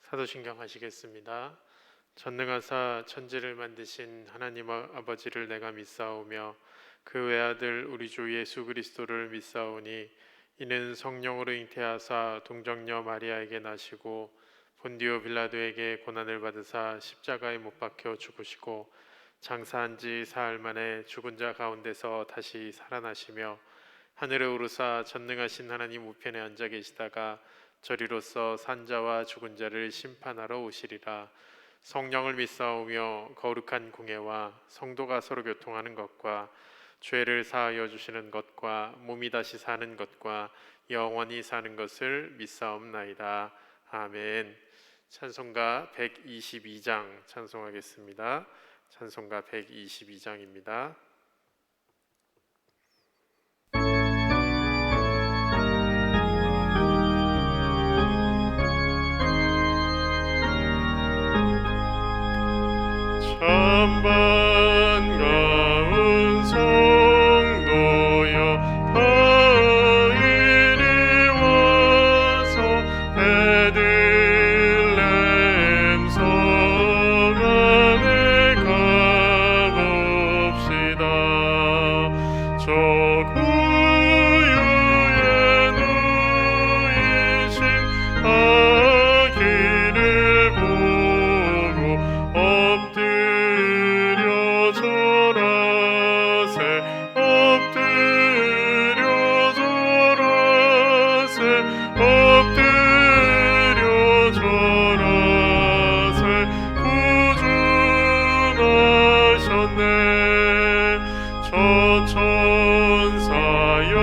사도신경 하시겠습니다. 전능하사 천지를 만드신 하나님 아버지를 내가 믿사오며 그 외아들 우리 주 예수 그리스도를 믿사오니 이는 성령으로 잉태하사 동정녀 마리아에게 나시고 본디오 빌라도에게 고난을 받으사 십자가에 못 박혀 죽으시고 장사한 지 사흘 만에 죽은 자 가운데서 다시 살아나시며 하늘에 오르사 전능하신 하나님 우편에 앉아 계시다가 저리로서 산자와 죽은 자를 심판하러 오시리라. 성령을 믿사오며 거룩한 공예와 성도가 서로 교통하는 것과 죄를 사하여 주시는 것과 몸이 다시 사는 것과 영원히 사는 것을 믿사옵나이다. 아멘. 찬송가 122장 찬송하겠습니다. 찬송가 122장입니다. 참 반가운 성도여 다 이리 와서 베들레헴 성 안에 가봅시다. 저 구유에 누이신 아기를 보고 엎드려 절하세 엎드려 절하세 엎드려 절하세 구준하셨네. 저 천사여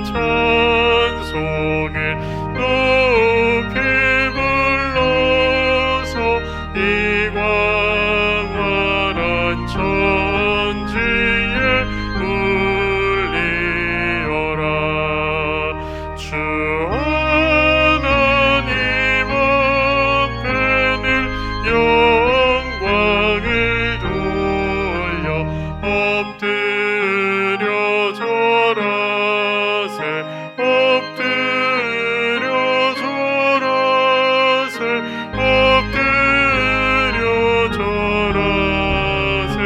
찬송을 높이 불러서 이 광활한 천지에 울리어라. 주 하나님 앞에는 영광을 돌려 엎드려 절하세 엎드려 절하세 엎드려 절하세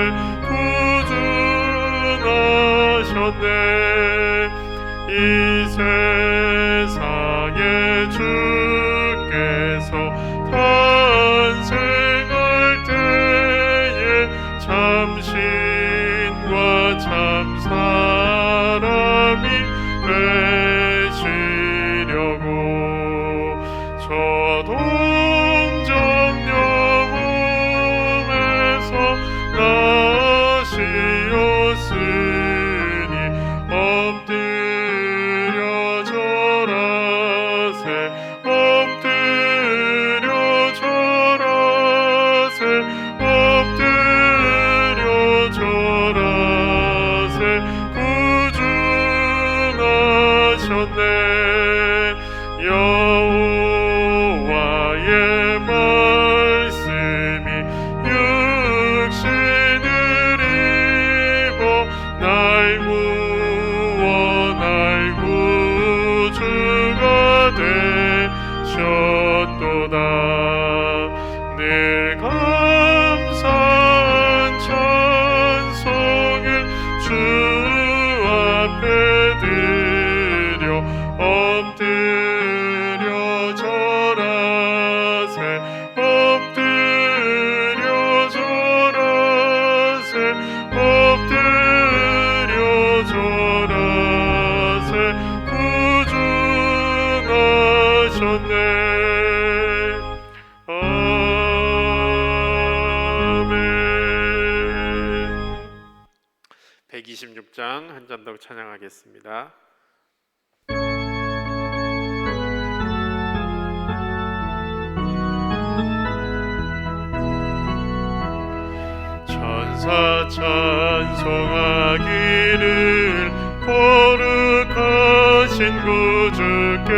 구준하셨네. 이 세상에 주께서 탄생할 때에 참신과 참사람이 되시려고 저 동정녀 몸에서 나시었으니 엎드려 절하세 엎드려 절하세 엎드려 절하세 구준하셨네. 여호와의 말씀이 육신을 입어 날 구원할 구주가 되셨도다. 늘 감사한 찬송을 주 앞에 드려 엎드려 절하세 엎드려 절하세 엎드려 절하세 구준하셨네. 아멘. 126장 한 전 더 찬양하겠습니다. 천사 찬송하기를 거룩하신 구주께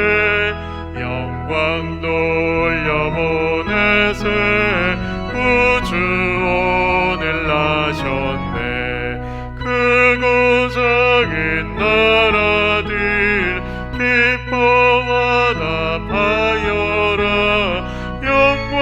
영광 돌려보내세 구주 오늘 나셨네. 크고 작은 나라들 기뻐하다 파여라 영광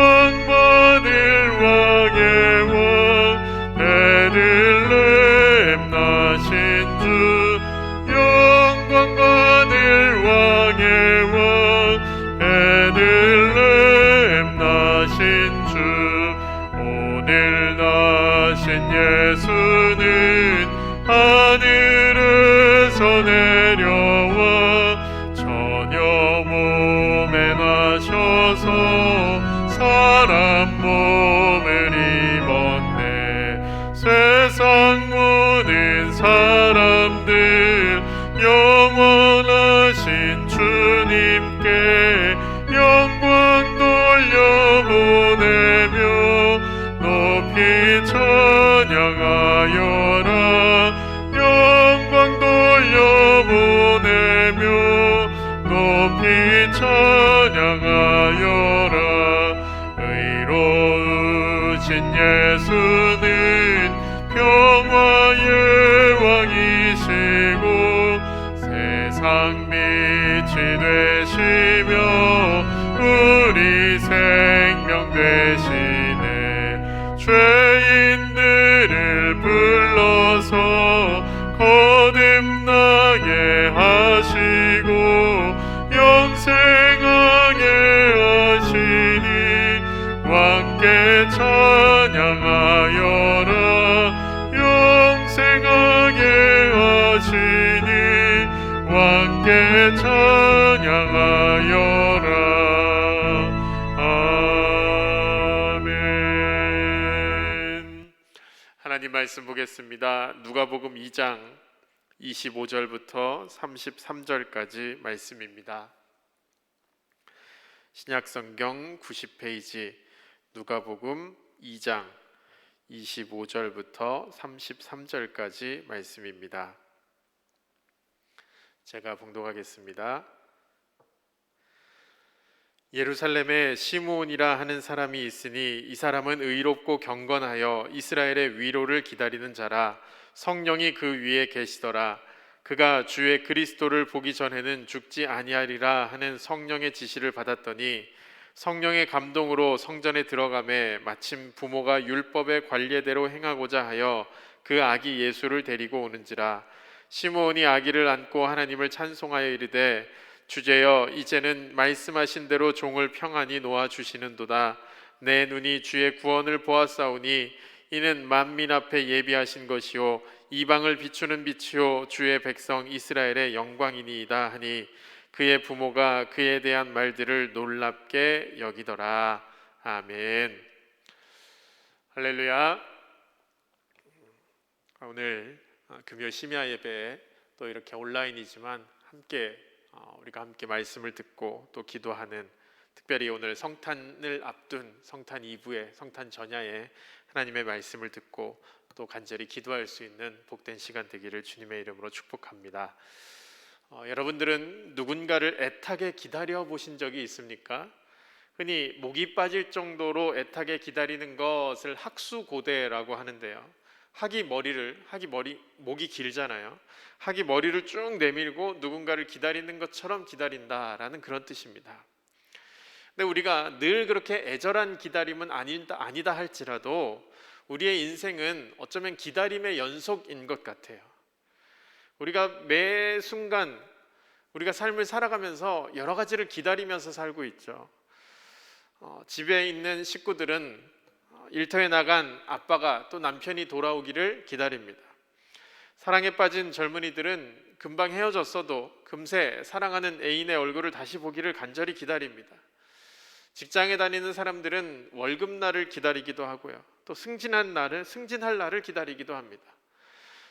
천여 몸에 나셔서 사람 몸을 입었네. 세상 모든 사람들 영원하신 주님께 영광 돌려보내며 높이 찬양하여라. 영광 돌려보내며 높이 찬양하여라. 의로우신 예수는 평화의 왕이시고 세상 빛이 되시며 우리 생명 되시네. 죄인들을 불러서 거듭나게 하시고 영생하게 하시니 왕께 찬양하여라. 영생하게 하시니 왕께 찬양하여라. 아멘. 하나님 말씀 보겠습니다. 누가복음 2장 25절부터 33절까지 말씀입니다. 신약성경 90페이지 누가복음 2장 25절부터 33절까지 말씀입니다. 제가 봉독하겠습니다. 예루살렘에 시므온이라 하는 사람이 있으니 이 사람은 의롭고 경건하여 이스라엘의 위로를 기다리는 자라. 성령이 그 위에 계시더라. 그가 주의 그리스도를 보기 전에는 죽지 아니하리라 하는 성령의 지시를 받았더니 성령의 감동으로 성전에 들어가매 마침 부모가 율법의 관례대로 행하고자 하여 그 아기 예수를 데리고 오는지라. 시므온이 아기를 안고 하나님을 찬송하여 이르되 주제여 이제는 말씀하신 대로 종을 평안히 놓아 주시는도다. 내 눈이 주의 구원을 보았사오니 이는 만민 앞에 예비하신 것이요 이방을 비추는 빛이요 주의 백성 이스라엘의 영광이니이다 하니 그의 부모가 그에 대한 말들을 놀랍게 여기더라. 아멘. 할렐루야. 오늘 금요 심야 예배에 또 이렇게 온라인이지만 우리가 함께 말씀을 듣고 또 기도하는, 특별히 오늘 성탄을 앞둔 성탄 이브에, 성탄 전야에 하나님의 말씀을 듣고 또 간절히 기도할 수 있는 복된 시간 되기를 주님의 이름으로 축복합니다. 여러분들은 누군가를 애타게 기다려 보신 적이 있습니까? 흔히 목이 빠질 정도로 애타게 기다리는 것을 학수고대라고 하는데요. 목이 길잖아요. 학이 머리를 쭉 내밀고 누군가를 기다리는 것처럼 기다린다라는 그런 뜻입니다. 근데 우리가 늘 그렇게 애절한 기다림은 아니다 할지라도 우리의 인생은 어쩌면 기다림의 연속인 것 같아요. 우리가 매 순간 우리가 삶을 살아가면서 여러 가지를 기다리면서 살고 있죠. 집에 있는 식구들은 일터에 나간 아빠가 또 남편이 돌아오기를 기다립니다. 사랑에 빠진 젊은이들은 금방 헤어졌어도 금세 사랑하는 애인의 얼굴을 다시 보기를 간절히 기다립니다. 직장에 다니는 사람들은 월급날을 기다리기도 하고요. 또 승진할 날을 기다리기도 합니다.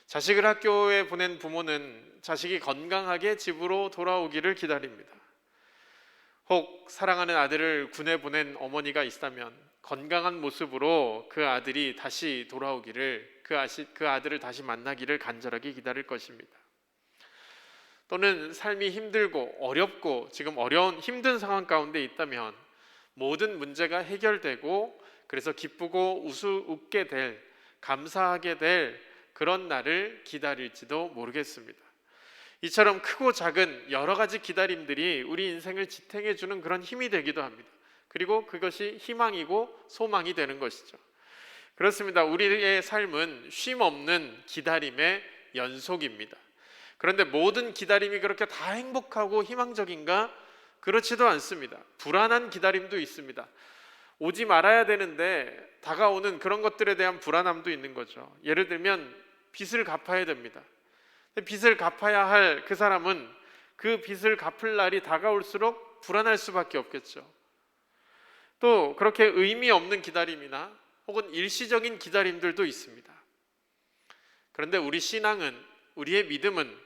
자식을 학교에 보낸 부모는 자식이 건강하게 집으로 돌아오기를 기다립니다. 혹 사랑하는 아들을 군에 보낸 어머니가 있다면 건강한 모습으로 그 아들이 다시 돌아오기를, 그 아들을 다시 만나기를 간절하게 기다릴 것입니다. 또는 삶이 힘들고 어렵고 지금 힘든 상황 가운데 있다면 모든 문제가 해결되고 그래서 기쁘고 웃게 될, 감사하게 될 그런 날을 기다릴지도 모르겠습니다. 이처럼 크고 작은 여러 가지 기다림들이 우리 인생을 지탱해 주는 그런 힘이 되기도 합니다. 그리고 그것이 희망이고 소망이 되는 것이죠. 그렇습니다. 우리의 삶은 쉼 없는 기다림의 연속입니다. 그런데 모든 기다림이 그렇게 다 행복하고 희망적인가? 그렇지도 않습니다. 불안한 기다림도 있습니다. 오지 말아야 되는데 다가오는 그런 것들에 대한 불안함도 있는 거죠. 예를 들면 빚을 갚아야 됩니다. 빚을 갚아야 할 그 사람은 그 빚을 갚을 날이 다가올수록 불안할 수밖에 없겠죠. 또 그렇게 의미 없는 기다림이나 혹은 일시적인 기다림들도 있습니다. 그런데 우리 신앙은, 우리의 믿음은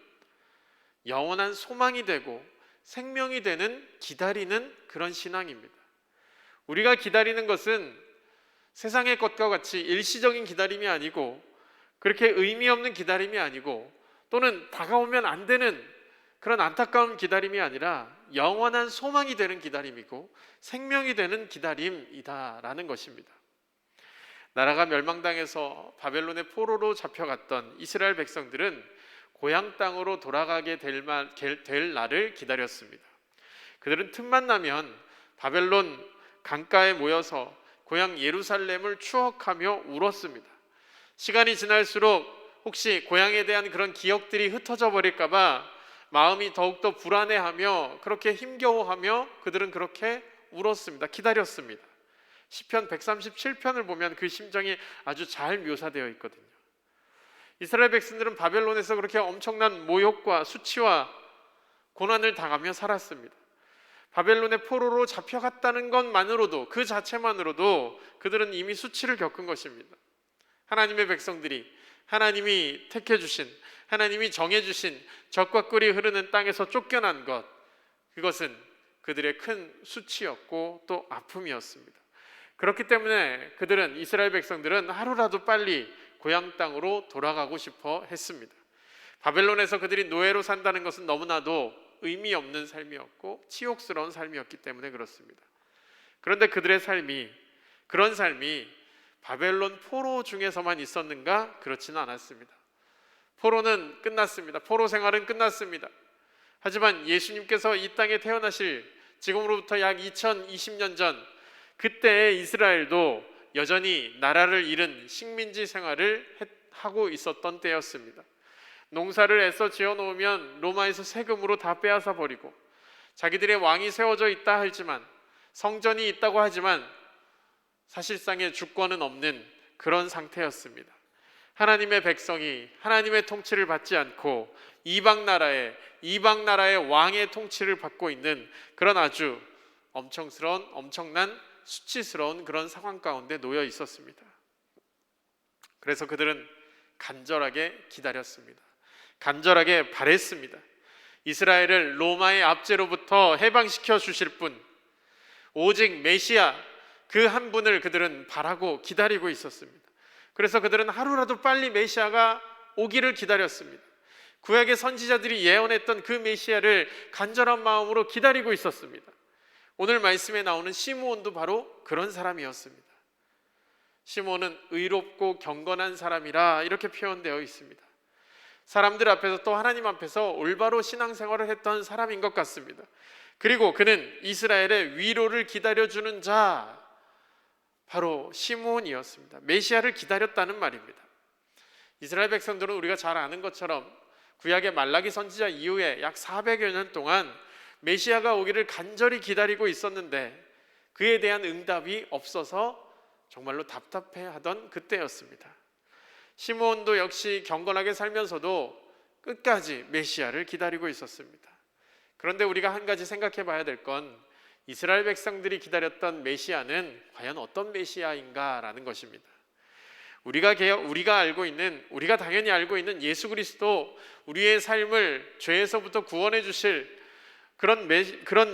영원한 소망이 되고 생명이 되는 기다리는 그런 신앙입니다. 우리가 기다리는 것은 세상의 것과 같이 일시적인 기다림이 아니고, 그렇게 의미 없는 기다림이 아니고, 또는 다가오면 안 되는 그런 안타까운 기다림이 아니라 영원한 소망이 되는 기다림이고 생명이 되는 기다림이다라는 것입니다. 나라가 멸망당해서 바벨론의 포로로 잡혀갔던 이스라엘 백성들은 고향 땅으로 돌아가게 될 날을 기다렸습니다. 그들은 틈만 나면 바벨론 강가에 모여서 고향 예루살렘을 추억하며 울었습니다. 시간이 지날수록 혹시 고향에 대한 그런 기억들이 흩어져 버릴까 봐 마음이 더욱더 불안해하며 그렇게 힘겨워하며 그들은 그렇게 울었습니다. 기다렸습니다. 시편 137편을 보면 그 심정이 아주 잘 묘사되어 있거든요. 이스라엘 백성들은 바벨론에서 그렇게 엄청난 모욕과 수치와 고난을 당하며 살았습니다. 바벨론의 포로로 잡혀갔다는 것만으로도, 그 자체만으로도 그들은 이미 수치를 겪은 것입니다. 하나님의 백성들이 하나님이 택해 주신, 하나님이 정해 주신 젖과 꿀이 흐르는 땅에서 쫓겨난 것, 그것은 그들의 큰 수치였고 또 아픔이었습니다. 그렇기 때문에 그들은, 이스라엘 백성들은 하루라도 빨리 고향 땅으로 돌아가고 싶어 했습니다. 바벨론에서 그들이 노예로 산다는 것은 너무나도 의미 없는 삶이었고 치욕스러운 삶이었기 때문에 그렇습니다. 그런데 그들의 삶이, 그런 삶이 바벨론 포로 중에서만 있었는가? 그렇지는 않았습니다. 포로는 끝났습니다. 포로 생활은 끝났습니다. 하지만 예수님께서 이 땅에 태어나실 지금으로부터 약 2020년 전, 그때의 이스라엘도 여전히 나라를 잃은 식민지 생활을 하고 있었던 때였습니다. 농사를 애써 지어놓으면 로마에서 세금으로 다 빼앗아 버리고, 자기들의 왕이 세워져 있다 하지만, 성전이 있다고 하지만 사실상의 주권은 없는 그런 상태였습니다. 하나님의 백성이 하나님의 통치를 받지 않고 이방 나라의 왕의 통치를 받고 있는 그런 아주 엄청난 수치스러운 그런 상황 가운데 놓여 있었습니다. 그래서 그들은 간절하게 기다렸습니다. 간절하게 바랬습니다. 이스라엘을 로마의 압제로부터 해방시켜 주실 분, 오직 메시아, 그 한 분을 그들은 바라고 기다리고 있었습니다. 그래서 그들은 하루라도 빨리 메시아가 오기를 기다렸습니다. 구약의 선지자들이 예언했던 그 메시아를 간절한 마음으로 기다리고 있었습니다. 오늘 말씀에 나오는 시므온도 바로 그런 사람이었습니다. 시므온은 의롭고 경건한 사람이라 이렇게 표현되어 있습니다. 사람들 앞에서 또 하나님 앞에서 올바로 신앙생활을 했던 사람인 것 같습니다. 그리고 그는 이스라엘의 위로를 기다려주는 자, 바로 시므온이었습니다. 메시아를 기다렸다는 말입니다. 이스라엘 백성들은 우리가 잘 아는 것처럼 구약의 말라기 선지자 이후에 약 400여 년 동안 메시아가 오기를 간절히 기다리고 있었는데 그에 대한 응답이 없어서 정말로 답답해하던 그때였습니다. 시므온도 역시 경건하게 살면서도 끝까지 메시아를 기다리고 있었습니다. 그런데 우리가 한 가지 생각해 봐야 될 건, 이스라엘 백성들이 기다렸던 메시아는 과연 어떤 메시아인가라는 것입니다. 우리가 당연히 알고 있는 예수 그리스도, 우리의 삶을 죄에서부터 구원해 주실 그런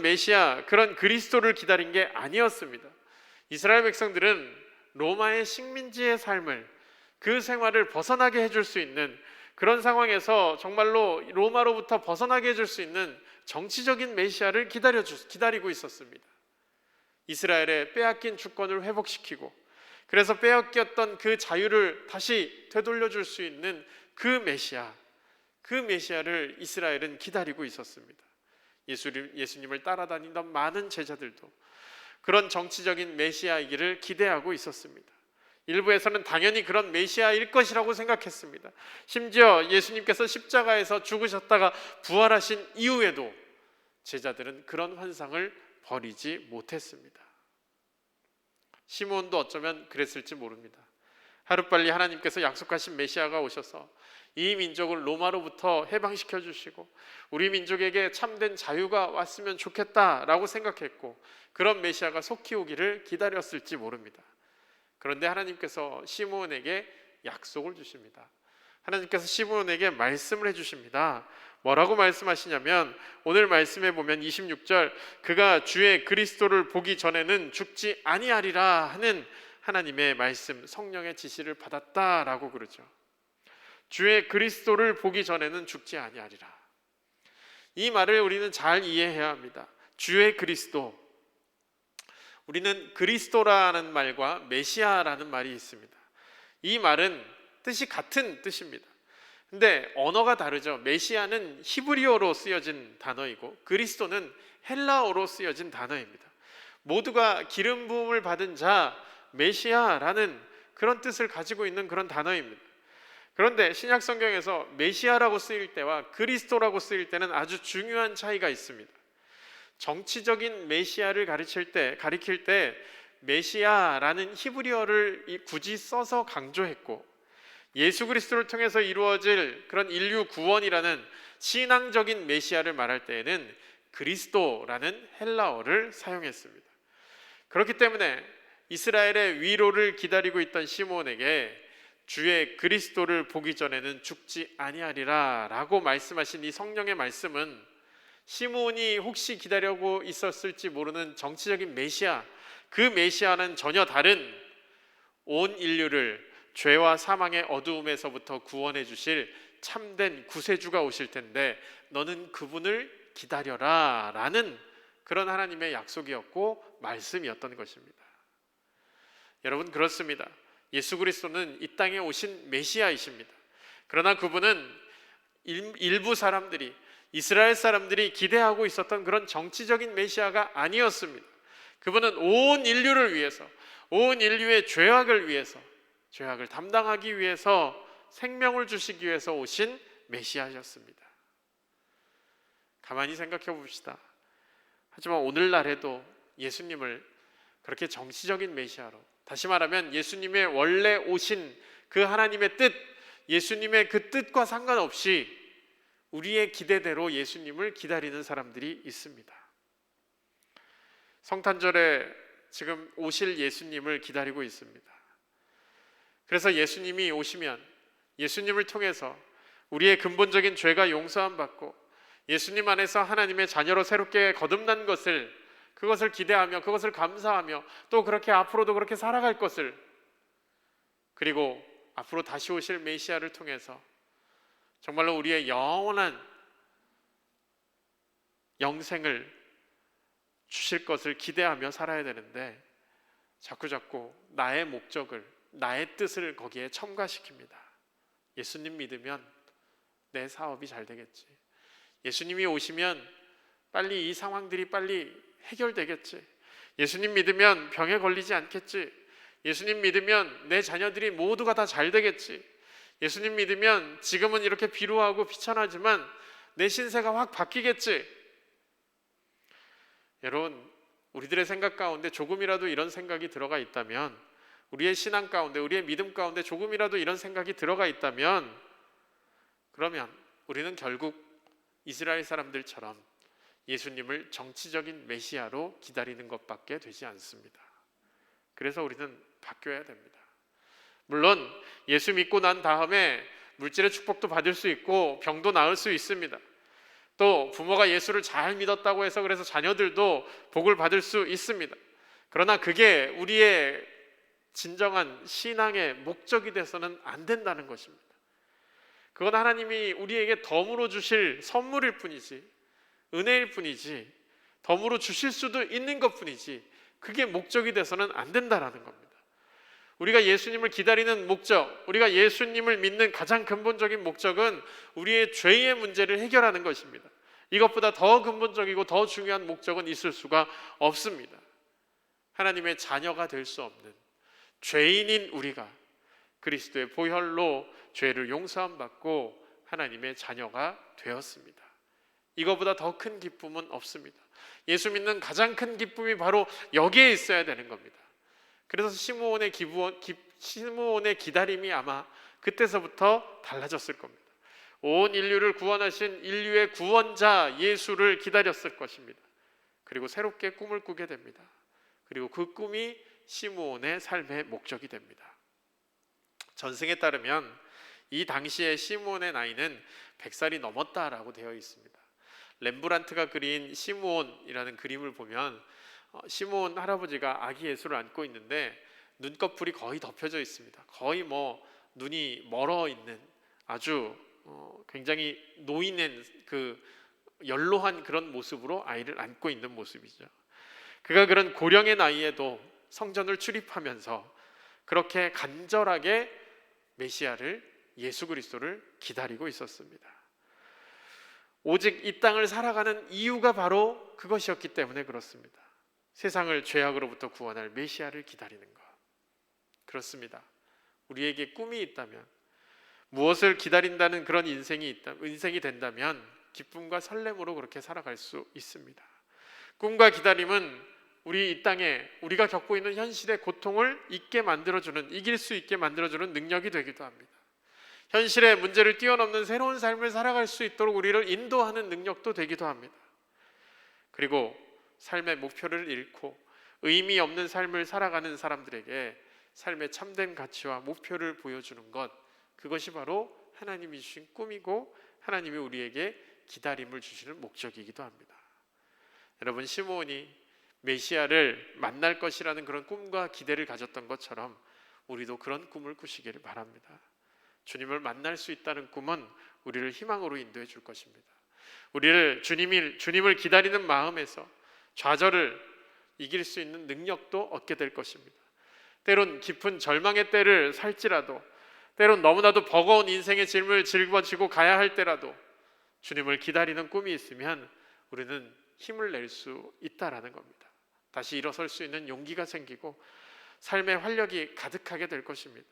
메시아, 그런 그리스도를 기다린 게 아니었습니다. 이스라엘 백성들은 로마의 식민지의 삶을, 그 생활을 벗어나게 해줄 수 있는 그런 상황에서 정말로 로마로부터 벗어나게 해줄 수 있는 정치적인 메시아를 기다리고 있었습니다. 이스라엘의 빼앗긴 주권을 회복시키고, 그래서 빼앗겼던 그 자유를 다시 되돌려줄 수 있는 그 메시아를 이스라엘은 기다리고 있었습니다. 예수님을 따라다니던 많은 제자들도 그런 정치적인 메시아이기를 기대하고 있었습니다. 일부에서는 당연히 그런 메시아일 것이라고 생각했습니다. 심지어 예수님께서 십자가에서 죽으셨다가 부활하신 이후에도 제자들은 그런 환상을 버리지 못했습니다. 시므온도 어쩌면 그랬을지 모릅니다. 하루빨리 하나님께서 약속하신 메시아가 오셔서 이 민족을 로마로부터 해방시켜 주시고 우리 민족에게 참된 자유가 왔으면 좋겠다라고 생각했고, 그런 메시아가 속히 오기를 기다렸을지 모릅니다. 그런데 하나님께서 시므온에게 약속을 주십니다. 하나님께서 시므온에게 말씀을 해주십니다. 뭐라고 말씀하시냐면, 오늘 말씀에 보면 26절, 그가 주의 그리스도를 보기 전에는 죽지 아니하리라 하는 하나님의 말씀, 성령의 지시를 받았다라고 그러죠. 주의 그리스도를 보기 전에는 죽지 아니하리라. 이 말을 우리는 잘 이해해야 합니다. 주의 그리스도, 우리는 그리스도라는 말과 메시아라는 말이 있습니다. 이 말은 뜻이 같은 뜻입니다. 근데 언어가 다르죠. 메시아는 히브리어로 쓰여진 단어이고 그리스도는 헬라어로 쓰여진 단어입니다. 모두가 기름 부음을 받은 자, 메시아라는 그런 뜻을 가지고 있는 그런 단어입니다. 그런데 신약 성경에서 메시아라고 쓰일 때와 그리스도라고 쓰일 때는 아주 중요한 차이가 있습니다. 정치적인 메시아를 가리킬 때 메시아라는 히브리어를 굳이 써서 강조했고, 예수 그리스도를 통해서 이루어질 그런 인류 구원이라는 신앙적인 메시아를 말할 때에는 그리스도라는 헬라어를 사용했습니다. 그렇기 때문에 이스라엘의 위로를 기다리고 있던 시므온에게 주의 그리스도를 보기 전에는 죽지 아니하리라 라고 말씀하신 이 성령의 말씀은 시므온이 혹시 기다리고 있었을지 모르는 정치적인 메시아, 그 메시아는 전혀 다른 온 인류를 죄와 사망의 어두움에서부터 구원해 주실 참된 구세주가 오실 텐데 너는 그분을 기다려라 라는 그런 하나님의 약속이었고 말씀이었던 것입니다. 여러분, 그렇습니다. 예수 그리스도는 이 땅에 오신 메시아이십니다. 그러나 그분은 일부 사람들이, 이스라엘 사람들이 기대하고 있었던 그런 정치적인 메시아가 아니었습니다. 그분은 온 인류를 위해서, 온 인류의 죄악을 위해서, 죄악을 담당하기 위해서, 생명을 주시기 위해서 오신 메시아셨습니다. 가만히 생각해 봅시다. 하지만 오늘날에도 예수님을 그렇게 정치적인 메시아로, 다시 말하면 예수님의 원래 오신 그 하나님의 뜻, 예수님의 그 뜻과 상관없이 우리의 기대대로 예수님을 기다리는 사람들이 있습니다. 성탄절에 지금 오실 예수님을 기다리고 있습니다. 그래서 예수님이 오시면 예수님을 통해서 우리의 근본적인 죄가 용서함 받고 예수님 안에서 하나님의 자녀로 새롭게 거듭난 것을, 그것을 기대하며 그것을 감사하며 또 그렇게 앞으로도 그렇게 살아갈 것을, 그리고 앞으로 다시 오실 메시아를 통해서 정말로 우리의 영원한 영생을 주실 것을 기대하며 살아야 되는데 자꾸자꾸 나의 목적을, 나의 뜻을 거기에 첨가시킵니다. 예수님 믿으면 내 사업이 잘 되겠지, 예수님이 오시면 빨리 이 상황들이 빨리 해결되겠지, 예수님 믿으면 병에 걸리지 않겠지, 예수님 믿으면 내 자녀들이 모두가 다 잘 되겠지, 예수님 믿으면 지금은 이렇게 비루하고 비천하지만 내 신세가 확 바뀌겠지. 여러분, 우리들의 생각 가운데 조금이라도 이런 생각이 들어가 있다면, 우리의 신앙 가운데, 우리의 믿음 가운데 조금이라도 이런 생각이 들어가 있다면, 그러면 우리는 결국 이스라엘 사람들처럼 예수님을 정치적인 메시아로 기다리는 것밖에 되지 않습니다. 그래서 우리는 바뀌어야 됩니다. 물론 예수 믿고 난 다음에 물질의 축복도 받을 수 있고 병도 나을 수 있습니다. 또 부모가 예수를 잘 믿었다고 해서 그래서 자녀들도 복을 받을 수 있습니다. 그러나 그게 우리의 진정한 신앙의 목적이 돼서는 안 된다는 것입니다. 그건 하나님이 우리에게 덤으로 주실 선물일 뿐이지, 은혜일 뿐이지, 덤으로 주실 수도 있는 것뿐이지 그게 목적이 돼서는 안 된다라는 겁니다. 우리가 예수님을 기다리는 목적, 우리가 예수님을 믿는 가장 근본적인 목적은 우리의 죄의 문제를 해결하는 것입니다. 이것보다 더 근본적이고 더 중요한 목적은 있을 수가 없습니다. 하나님의 자녀가 될 수 없는 죄인인 우리가 그리스도의 보혈로 죄를 용서함 받고 하나님의 자녀가 되었습니다. 이거보다 더 큰 기쁨은 없습니다. 예수 믿는 가장 큰 기쁨이 바로 여기에 있어야 되는 겁니다. 그래서 시므온의 시므온의 기다림이 아마 그때서부터 달라졌을 겁니다. 온 인류를 구원하신 인류의 구원자 예수를 기다렸을 것입니다. 그리고 새롭게 꿈을 꾸게 됩니다. 그리고 그 꿈이 시므온의 삶의 목적이 됩니다. 전승에 따르면 이 당시에 시므온의 나이는 100살이 넘었다라고 되어 있습니다. 렘브란트가 그린 시므온이라는 그림을 보면 시므온 할아버지가 아기 예수를 안고 있는데 눈꺼풀이 거의 덮여져 있습니다. 거의 눈이 멀어 있는 아주 굉장히 노인의 그 연로한 그런 모습으로 아이를 안고 있는 모습이죠. 그가 그런 고령의 나이에도 성전을 출입하면서 그렇게 간절하게 메시아를, 예수 그리스도를 기다리고 있었습니다. 오직 이 땅을 살아가는 이유가 바로 그것이었기 때문에 그렇습니다. 세상을 죄악으로부터 구원할 메시아를 기다리는 것. 그렇습니다. 우리에게 꿈이 있다면, 무엇을 기다린다는 그런 인생이 된다면 기쁨과 설렘으로 그렇게 살아갈 수 있습니다. 꿈과 기다림은 우리 이 땅에 우리가 겪고 있는 현실의 고통을 잊게 만들어주는, 이길 수 있게 만들어주는 능력이 되기도 합니다. 현실의 문제를 뛰어넘는 새로운 삶을 살아갈 수 있도록 우리를 인도하는 능력도 되기도 합니다. 그리고 삶의 목표를 잃고 의미 없는 삶을 살아가는 사람들에게 삶의 참된 가치와 목표를 보여주는 것, 그것이 바로 하나님이 주신 꿈이고 하나님이 우리에게 기다림을 주시는 목적이기도 합니다. 여러분, 시므온이 메시아를 만날 것이라는 그런 꿈과 기대를 가졌던 것처럼 우리도 그런 꿈을 꾸시기를 바랍니다. 주님을 만날 수 있다는 꿈은 우리를 희망으로 인도해 줄 것입니다. 우리를 주님을 기다리는 마음에서 좌절을 이길 수 있는 능력도 얻게 될 것입니다. 때론 깊은 절망의 때를 살지라도, 때론 너무나도 버거운 인생의 짐을 짊어지고 가야 할 때라도 주님을 기다리는 꿈이 있으면 우리는 힘을 낼 수 있다라는 겁니다. 다시 일어설 수 있는 용기가 생기고 삶의 활력이 가득하게 될 것입니다.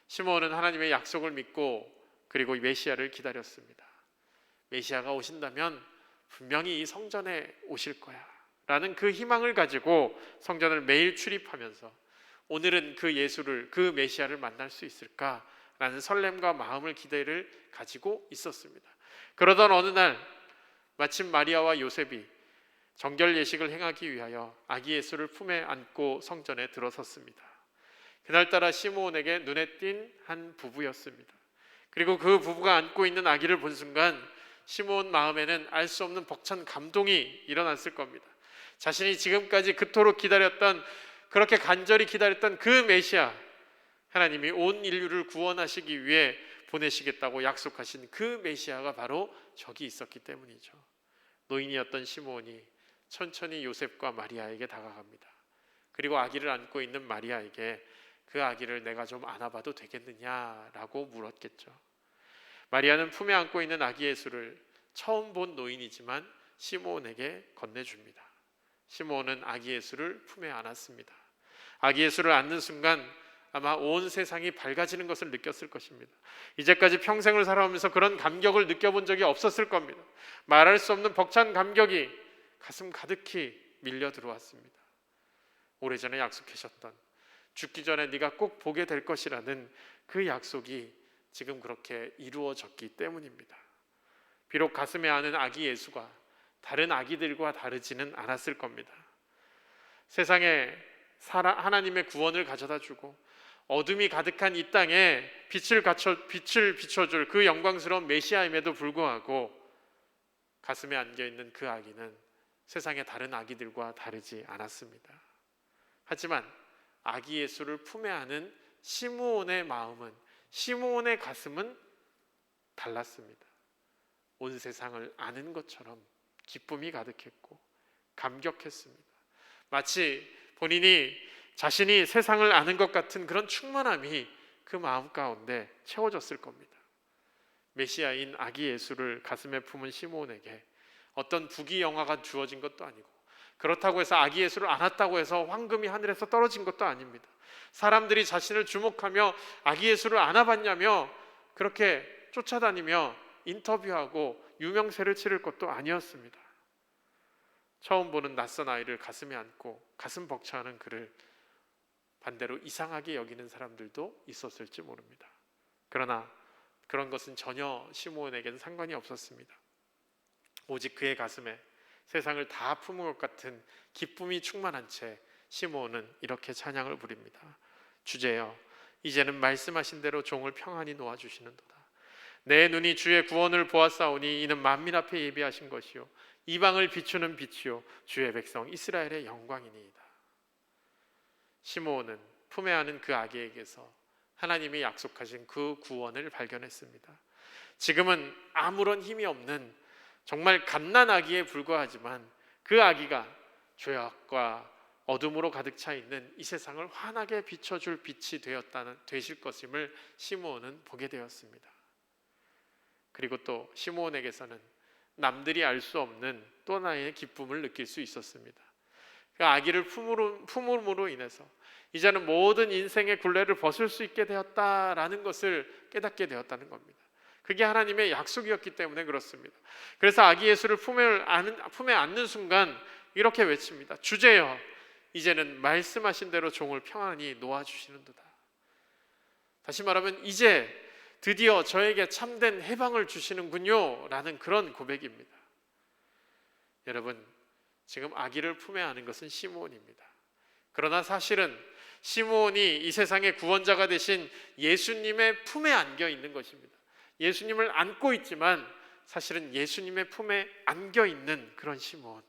시므온은 하나님의 약속을 믿고 그리고 메시아를 기다렸습니다. 메시아가 오신다면 분명히 이 성전에 오실 거야 라는 그 희망을 가지고 성전을 매일 출입하면서 오늘은 그 예수를, 그 메시아를 만날 수 있을까라는 설렘과 마음을, 기대를 가지고 있었습니다. 그러던 어느 날 마침 마리아와 요셉이 정결 예식을 행하기 위하여 아기 예수를 품에 안고 성전에 들어섰습니다. 그날따라 시므온에게 눈에 띈 한 부부였습니다. 그리고 그 부부가 안고 있는 아기를 본 순간 시므온 마음에는 알 수 없는 벅찬 감동이 일어났을 겁니다. 자신이 지금까지 그토록 기다렸던, 그렇게 간절히 기다렸던 그 메시아, 하나님이 온 인류를 구원하시기 위해 보내시겠다고 약속하신 그 메시아가 바로 저기 있었기 때문이죠. 노인이었던 시므온이 천천히 요셉과 마리아에게 다가갑니다. 그리고 아기를 안고 있는 마리아에게 그 아기를 내가 좀 안아봐도 되겠느냐라고 물었겠죠. 마리아는 품에 안고 있는 아기 예수를 처음 본 노인이지만 시므온에게 건네줍니다. 시므온은 아기 예수를 품에 안았습니다. 아기 예수를 안는 순간 아마 온 세상이 밝아지는 것을 느꼈을 것입니다. 이제까지 평생을 살아오면서 그런 감격을 느껴본 적이 없었을 겁니다. 말할 수 없는 벅찬 감격이 가슴 가득히 밀려 들어왔습니다. 오래전에 약속하셨던, 죽기 전에 네가 꼭 보게 될 것이라는 그 약속이 지금 그렇게 이루어졌기 때문입니다. 비록 가슴에 안은 아기 예수가 다른 아기들과 다르지는 않았을 겁니다. 세상에 하나님의 구원을 가져다 주고 어둠이 가득한 이 땅에 빛을 비춰줄 그 영광스러운 메시아임에도 불구하고 가슴에 안겨있는 그 아기는 세상의 다른 아기들과 다르지 않았습니다. 하지만 아기 예수를 품에 안은 시므온의 마음은, 시므온의 가슴은 달랐습니다. 온 세상을 아는 것처럼 기쁨이 가득했고 감격했습니다. 마치 본인이 자신이 세상을 아는 것 같은 그런 충만함이 그 마음 가운데 채워졌을 겁니다. 메시아인 아기 예수를 가슴에 품은 시므온에게 어떤 부귀영화가 주어진 것도 아니고, 그렇다고 해서 아기 예수를 안았다고 해서 황금이 하늘에서 떨어진 것도 아닙니다. 사람들이 자신을 주목하며 아기 예수를 안아봤냐며 그렇게 쫓아다니며 인터뷰하고 유명세를 치를 것도 아니었습니다. 처음 보는 낯선 아이를 가슴에 안고 가슴 벅차는 그를 반대로 이상하게 여기는 사람들도 있었을지 모릅니다. 그러나 그런 것은 전혀 시므온에게는 상관이 없었습니다. 오직 그의 가슴에 세상을 다 품은 것 같은 기쁨이 충만한 채 시므온은 이렇게 찬양을 부립니다. 주제여, 이제는 말씀하신 대로 종을 평안히 놓아주시는도다. 내 눈이 주의 구원을 보았사오니 이는 만민 앞에 예비하신 것이요 이방을 비추는 빛이요 주의 백성 이스라엘의 영광이니이다. 시므온은 품에 안은 그 아기에게서 하나님이 약속하신 그 구원을 발견했습니다. 지금은 아무런 힘이 없는 정말 갓난 아기에 불과하지만 그 아기가 죄악과 어둠으로 가득 차 있는 이 세상을 환하게 비춰줄 빛이 되실 것임을 시므온은 보게 되었습니다. 그리고 또 시므온에게서는 남들이 알 수 없는 또 하나의 기쁨을 느낄 수 있었습니다. 그 아기를 품음으로 인해서 이제는 모든 인생의 굴레를 벗을 수 있게 되었다라는 것을 깨닫게 되었다는 겁니다. 그게 하나님의 약속이었기 때문에 그렇습니다. 그래서 아기 예수를 품에 안는 순간 이렇게 외칩니다. 주제여, 이제는 말씀하신 대로 종을 평안히 놓아주시는도다. 다시 말하면 이제 드디어 저에게 참된 해방을 주시는군요 라는 그런 고백입니다. 여러분, 지금 아기를 품에 안은 것은 시므온입니다. 그러나 사실은 시므온이 이 세상의 구원자가 되신 예수님의 품에 안겨 있는 것입니다. 예수님을 안고 있지만 사실은 예수님의 품에 안겨 있는 그런 시므온.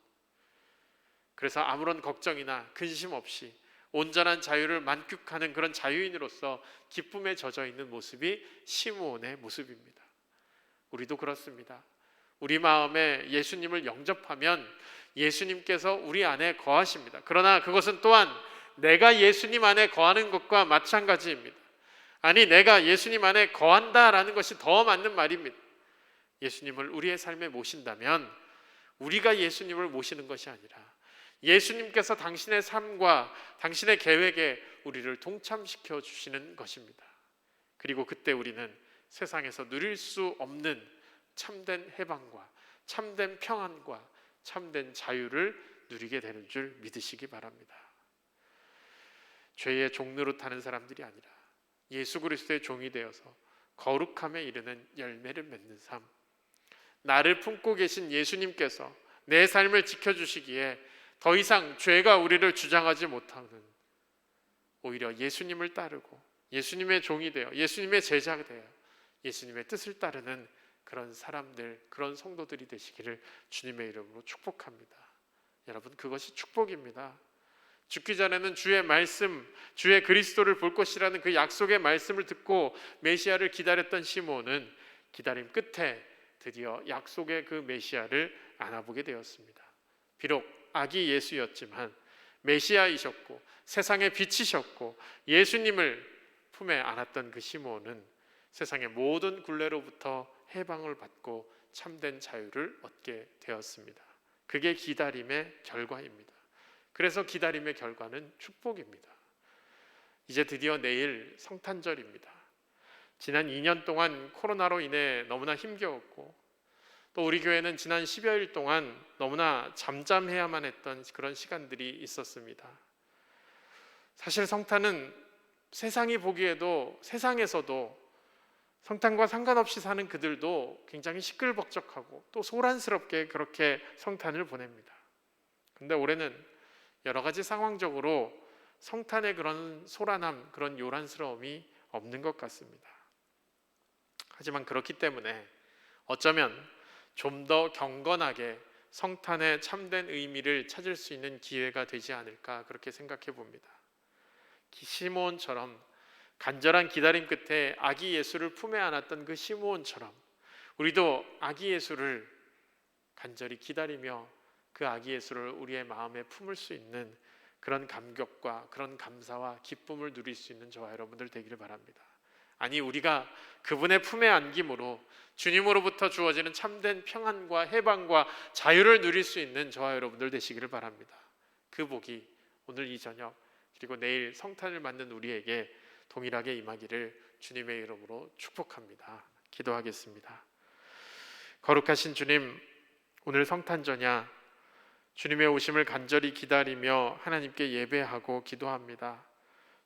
그래서 아무런 걱정이나 근심 없이 온전한 자유를 만끽하는 그런 자유인으로서 기쁨에 젖어 있는 모습이 시므온의 모습입니다. 우리도 그렇습니다. 우리 마음에 예수님을 영접하면 예수님께서 우리 안에 거하십니다. 그러나 그것은 또한 내가 예수님 안에 거하는 것과 마찬가지입니다. 아니, 내가 예수님 안에 거한다라는 것이 더 맞는 말입니다. 예수님을 우리의 삶에 모신다면 우리가 예수님을 모시는 것이 아니라 예수님께서 당신의 삶과 당신의 계획에 우리를 동참시켜 주시는 것입니다. 그리고 그때 우리는 세상에서 누릴 수 없는 참된 해방과 참된 평안과 참된 자유를 누리게 되는 줄 믿으시기 바랍니다. 죄의 종로로 타는 사람들이 아니라 예수 그리스도의 종이 되어서 거룩함에 이르는 열매를 맺는 삶, 나를 품고 계신 예수님께서 내 삶을 지켜주시기에 더 이상 죄가 우리를 주장하지 못하는, 오히려 예수님을 따르고 예수님의 종이 되어 예수님의 제자가 되어 예수님의 뜻을 따르는 그런 사람들, 그런 성도들이 되시기를 주님의 이름으로 축복합니다. 여러분, 그것이 축복입니다. 죽기 전에는 주의 말씀, 주의 그리스도를 볼 것이라는 그 약속의 말씀을 듣고 메시아를 기다렸던 시므온은 기다림 끝에 드디어 약속의 그 메시아를 안아보게 되었습니다. 비록 아기 예수였지만 메시아이셨고 세상의 빛이셨고 예수님을 품에 안았던 그 시므온은 세상의 모든 굴레로부터 해방을 받고 참된 자유를 얻게 되었습니다. 그게 기다림의 결과입니다. 그래서 기다림의 결과는 축복입니다. 이제 드디어 내일 성탄절입니다. 지난 2년 동안 코로나로 인해 너무나 힘겨웠고 또 우리 교회는 지난 10여일 동안 너무나 잠잠해야만 했던 그런 시간들이 있었습니다. 사실 성탄은 세상이 보기에도, 세상에서도 성탄과 상관없이 사는 그들도 굉장히 시끌벅적하고 또 소란스럽게 그렇게 성탄을 보냅니다. 그런데 올해는 여러 가지 상황적으로 성탄의 그런 소란함, 그런 요란스러움이 없는 것 같습니다. 하지만 그렇기 때문에 어쩌면 좀 더 경건하게 성탄의 참된 의미를 찾을 수 있는 기회가 되지 않을까 그렇게 생각해 봅니다. 시므온처럼 간절한 기다림 끝에 아기 예수를 품에 안았던 그 시므온처럼 우리도 아기 예수를 간절히 기다리며 그 아기 예수를 우리의 마음에 품을 수 있는 그런 감격과 그런 감사와 기쁨을 누릴 수 있는 저와 여러분들 되기를 바랍니다. 아니, 우리가 그분의 품에 안김으로 주님으로부터 주어지는 참된 평안과 해방과 자유를 누릴 수 있는 저와 여러분들 되시기를 바랍니다. 그 복이 오늘 이 저녁 그리고 내일 성탄을 맞는 우리에게 동일하게 임하기를 주님의 이름으로 축복합니다. 기도하겠습니다. 거룩하신 주님, 오늘 성탄절야 주님의 오심을 간절히 기다리며 하나님께 예배하고 기도합니다.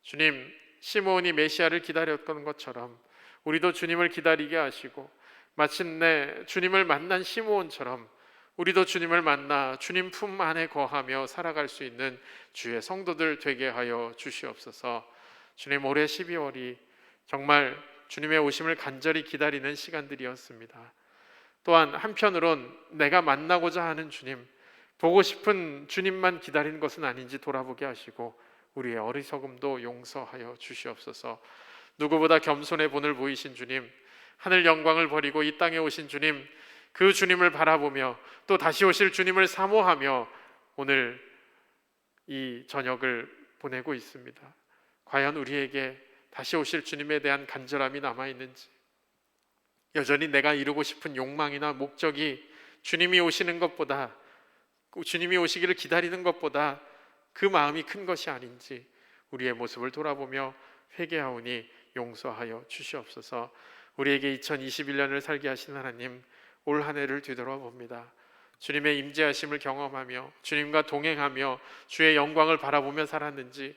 주님, 시므온이 메시아를 기다렸던 것처럼 우리도 주님을 기다리게 하시고 마침내 주님을 만난 시므온처럼 우리도 주님을 만나 주님 품 안에 거하며 살아갈 수 있는 주의 성도들 되게 하여 주시옵소서. 주님, 올해 12월이 정말 주님의 오심을 간절히 기다리는 시간들이었습니다. 또한 한편으론 내가 만나고자 하는 주님, 보고 싶은 주님만 기다리는 것은 아닌지 돌아보게 하시고 우리의 어리석음도 용서하여 주시옵소서. 누구보다 겸손의 본을 보이신 주님, 하늘 영광을 버리고 이 땅에 오신 주님, 그 주님을 바라보며 또 다시 오실 주님을 사모하며 오늘 이 저녁을 보내고 있습니다. 과연 우리에게 다시 오실 주님에 대한 간절함이 남아있는지, 여전히 내가 이루고 싶은 욕망이나 목적이 주님이 오시는 것보다, 주님이 오시기를 기다리는 것보다 그 마음이 큰 것이 아닌지 우리의 모습을 돌아보며 회개하오니 용서하여 주시옵소서. 우리에게 2021년을 살게 하신 하나님, 올 한 해를 뒤돌아봅니다. 주님의 임재하심을 경험하며 주님과 동행하며 주의 영광을 바라보며 살았는지,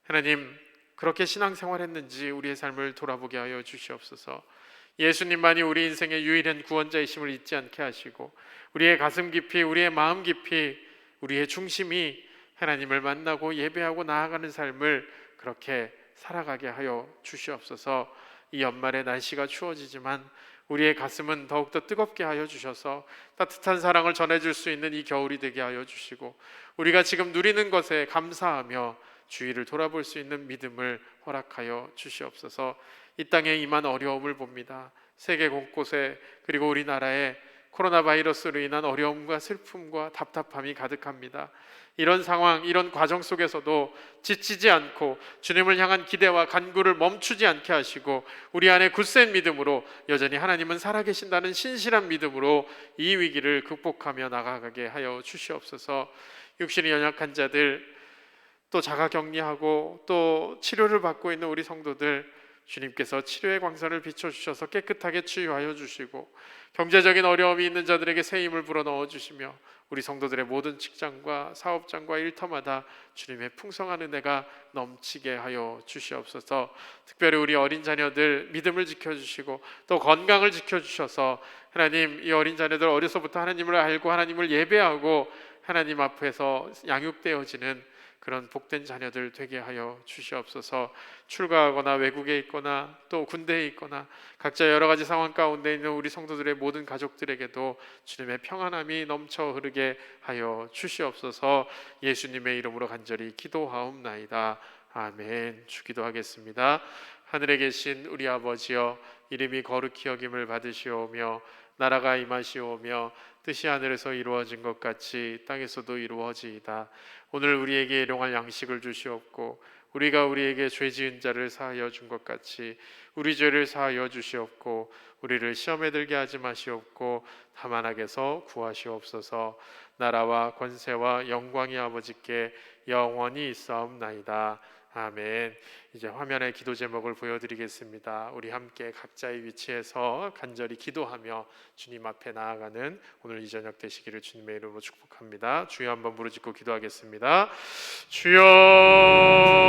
하나님 그렇게 신앙생활했는지 우리의 삶을 돌아보게 하여 주시옵소서. 예수님만이 우리 인생의 유일한 구원자이심을 잊지 않게 하시고 우리의 가슴 깊이, 우리의 마음 깊이, 우리의 중심이 하나님을 만나고 예배하고 나아가는 삶을 그렇게 살아가게 하여 주시옵소서. 이 연말에 날씨가 추워지지만 우리의 가슴은 더욱더 뜨겁게 하여 주셔서 따뜻한 사랑을 전해줄 수 있는 이 겨울이 되게 하여 주시고 우리가 지금 누리는 것에 감사하며 주위를 돌아볼 수 있는 믿음을 허락하여 주시옵소서. 이 땅에 임한 어려움을 봅니다. 세계 곳곳에, 그리고 우리나라에 코로나 바이러스로 인한 어려움과 슬픔과 답답함이 가득합니다. 이런 상황, 이런 과정 속에서도 지치지 않고 주님을 향한 기대와 간구를 멈추지 않게 하시고 우리 안에 굳센 믿음으로 여전히 하나님은 살아계신다는 신실한 믿음으로 이 위기를 극복하며 나아가게 하여 주시옵소서. 육신이 연약한 자들, 또 자가격리하고 또 치료를 받고 있는 우리 성도들, 주님께서 치료의 광선을 비춰주셔서 깨끗하게 치유하여 주시고 경제적인 어려움이 있는 자들에게 새 힘을 불어넣어 주시며 우리 성도들의 모든 직장과 사업장과 일터마다 주님의 풍성한 은혜가 넘치게 하여 주시옵소서. 특별히 우리 어린 자녀들 믿음을 지켜주시고 또 건강을 지켜주셔서 하나님, 이 어린 자녀들 어려서부터 하나님을 알고 하나님을 예배하고 하나님 앞에서 양육되어지는 그런 복된 자녀들 되게 하여 주시옵소서. 출가하거나 외국에 있거나 또 군대에 있거나 각자 여러 가지 상황 가운데 있는 우리 성도들의 모든 가족들에게도 주님의 평안함이 넘쳐 흐르게 하여 주시옵소서. 예수님의 이름으로 간절히 기도하옵나이다. 아멘. 기도하겠습니다. 하늘에 계신 우리 아버지여, 이름이 거룩히 여김을 받으시오며 나라가 임하시오며 뜻이 하늘에서 이루어진 것 같이 땅에서도 이루어지이다. 오늘 우리에게 일용할 양식을 주시옵고 우리가 우리에게 죄 지은 자를 사하여 준 것 같이 우리 죄를 사하여 주시옵고 우리를 시험에 들게 하지 마시옵고 다만 악에서 구하시옵소서. 나라와 권세와 영광이 아버지께 영원히 있사옵나이다. 아멘. 이제 화면에 기도 제목을 보여드리겠습니다. 우리 함께 각자의 위치에서 간절히 기도하며 주님 앞에 나아가는 오늘 이 저녁 되시기를 주님의 이름으로 축복합니다. 주여 한번 부르짖고 기도하겠습니다. 주여.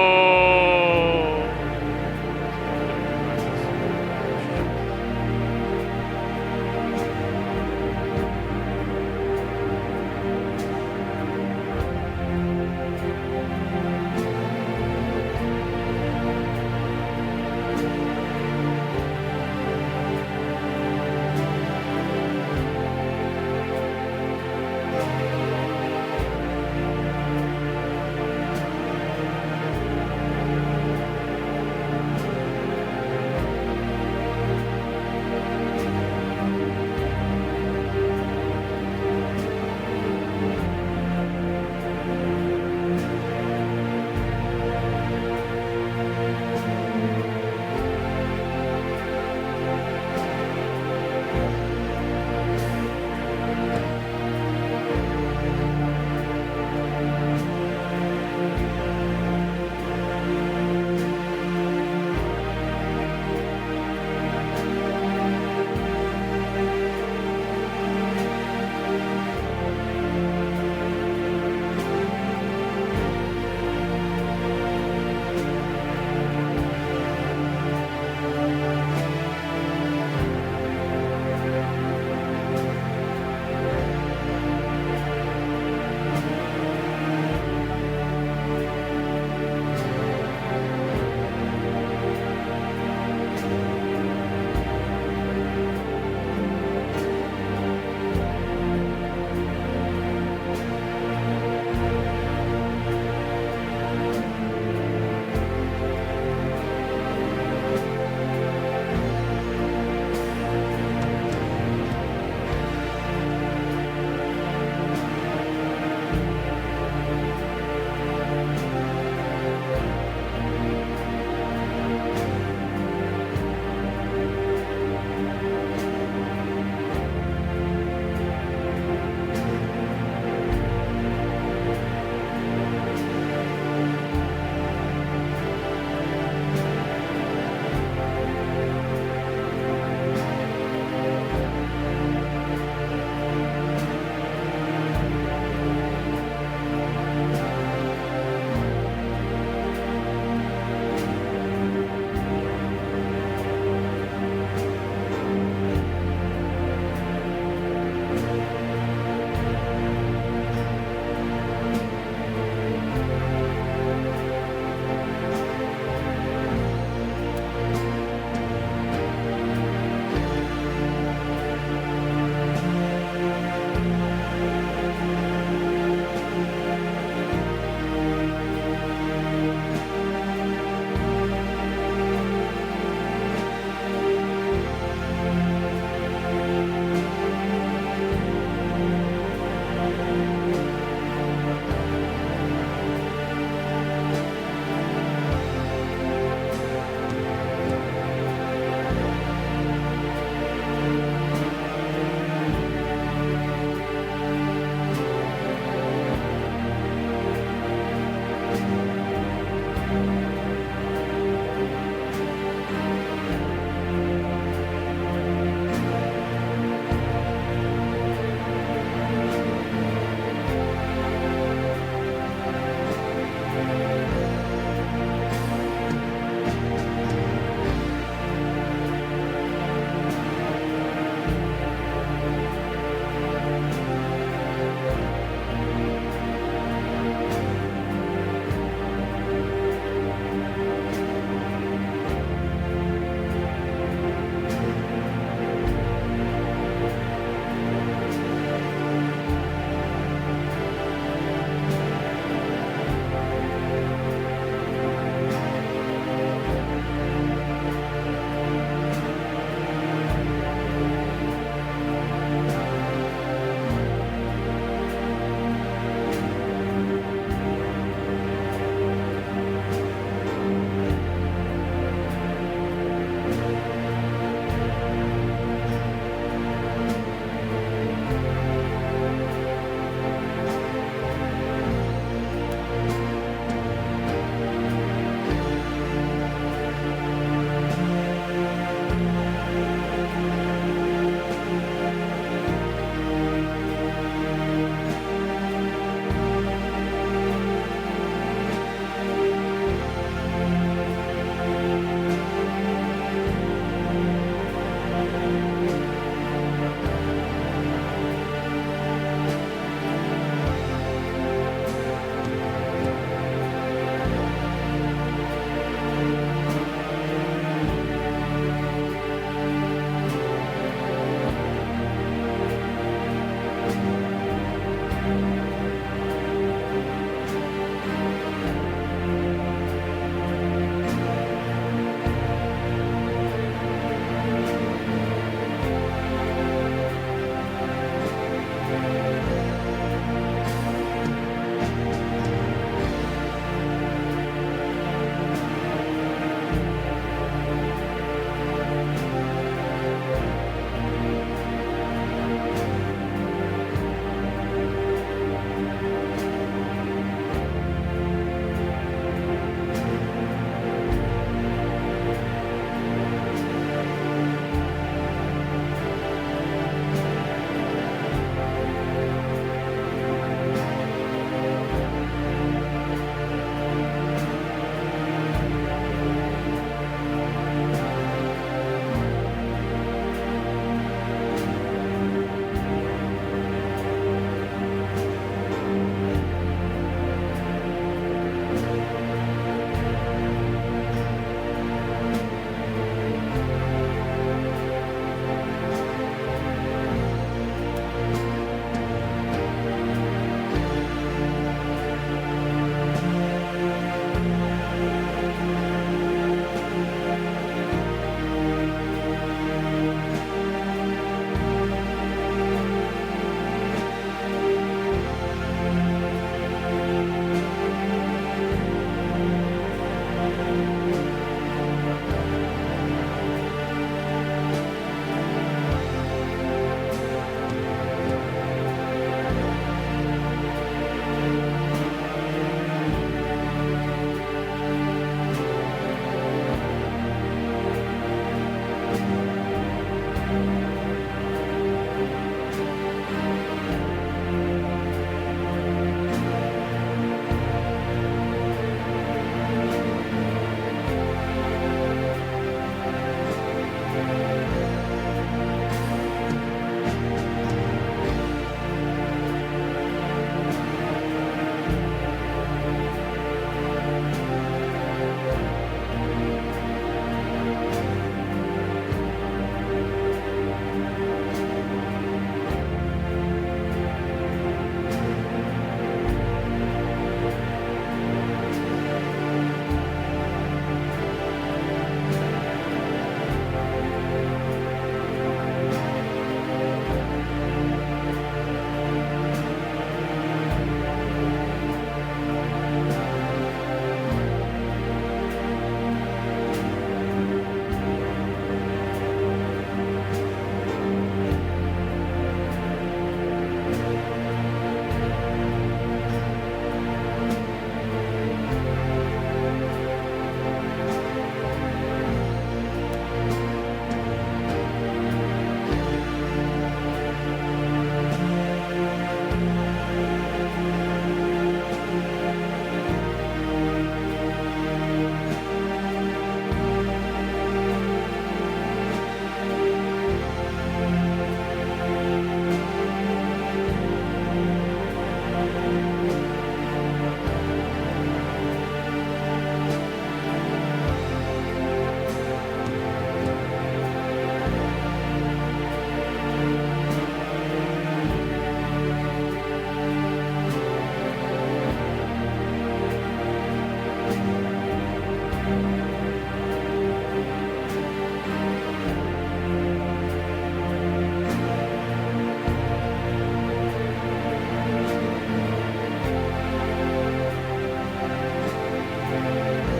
아멘.